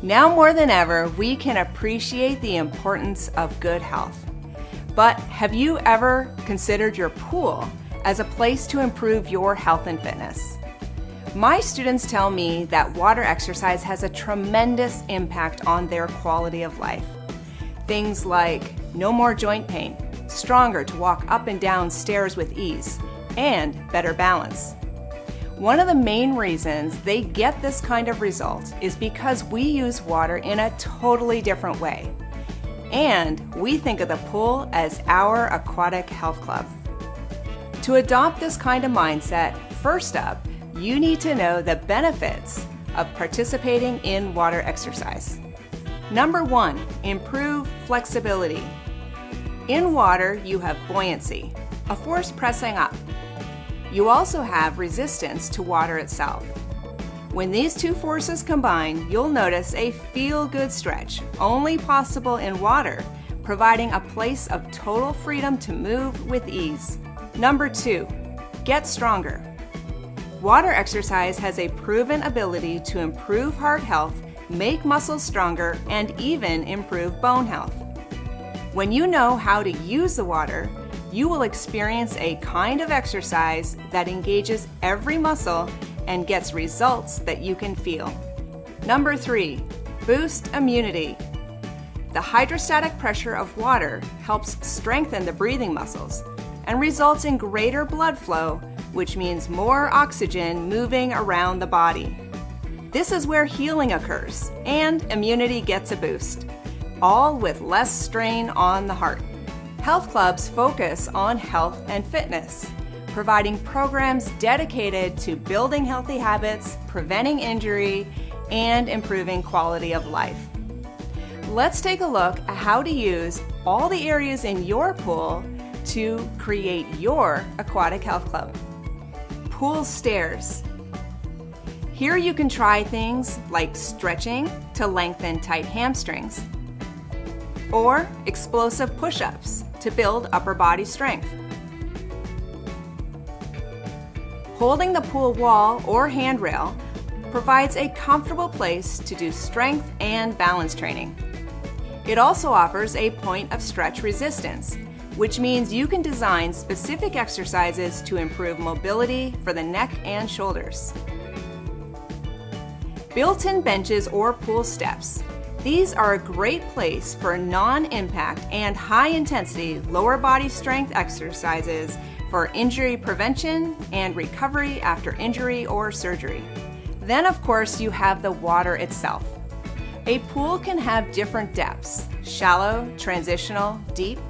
Now more than ever, we can appreciate the importance of good health. But have you ever considered your pool as a place to improve your health and fitness? My students tell me that water exercise has a tremendous impact on their quality of life. Things like no more joint pain, stronger to walk up and down stairs with ease, and better balance. One of the main reasons they get this kind of result is because we use water in a totally different way. And we think of the pool as our aquatic health club. To adopt this kind of mindset, first up, you need to know the benefits of participating in water exercise. Number 1, improve flexibility. In water, you have buoyancy, a force pressing up. You also have resistance to water itself. When these two forces combine, you'll notice a feel-good stretch, only possible in water, providing a place of total freedom to move with ease. Number 2, get stronger. Water exercise has a proven ability to improve heart health, make muscles stronger, and even improve bone health. When you know how to use the water, you will experience a kind of exercise that engages every muscle and gets results that you can feel. Number 3, boost immunity. The hydrostatic pressure of water helps strengthen the breathing muscles and results in greater blood flow, which means more oxygen moving around the body. This is where healing occurs and immunity gets a boost, all with less strain on the heart. Health clubs focus on health and fitness, providing programs dedicated to building healthy habits, preventing injury, and improving quality of life. Let's take a look at how to use all the areas in your pool to create your aquatic health club. Pool stairs. Here you can try things like stretching to lengthen tight hamstrings, or explosive push-ups to build upper body strength. Holding the pool wall or handrail provides a comfortable place to do strength and balance training. It also offers a point of stretch resistance, which means you can design specific exercises to improve mobility for the neck and shoulders. Built-in benches or pool steps. These are a great place for non-impact and high-intensity lower body strength exercises for injury prevention and recovery after injury or surgery. Then, of course, you have the water itself. A pool can have different depths: shallow, transitional, deep.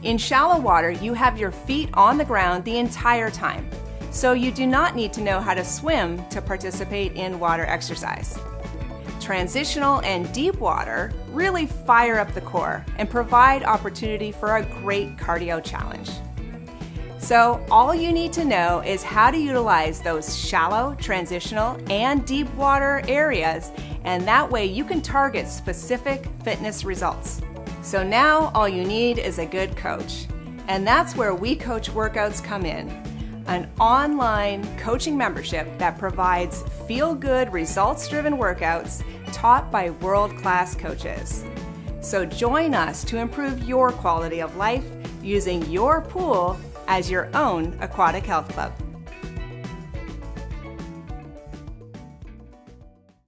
In shallow water, you have your feet on the ground the entire time, so you do not need to know how to swim to participate in water exercise. Transitional and deep water really fire up the core and provide opportunity for a great cardio challenge. So all you need to know is how to utilize those shallow, transitional, and deep water areas, and that way you can target specific fitness results. So now all you need is a good coach. And that's where We Coach Workouts come in, an online coaching membership that provides feel-good, results-driven workouts taught by world-class coaches. So join us to improve your quality of life using your pool as your own aquatic health club.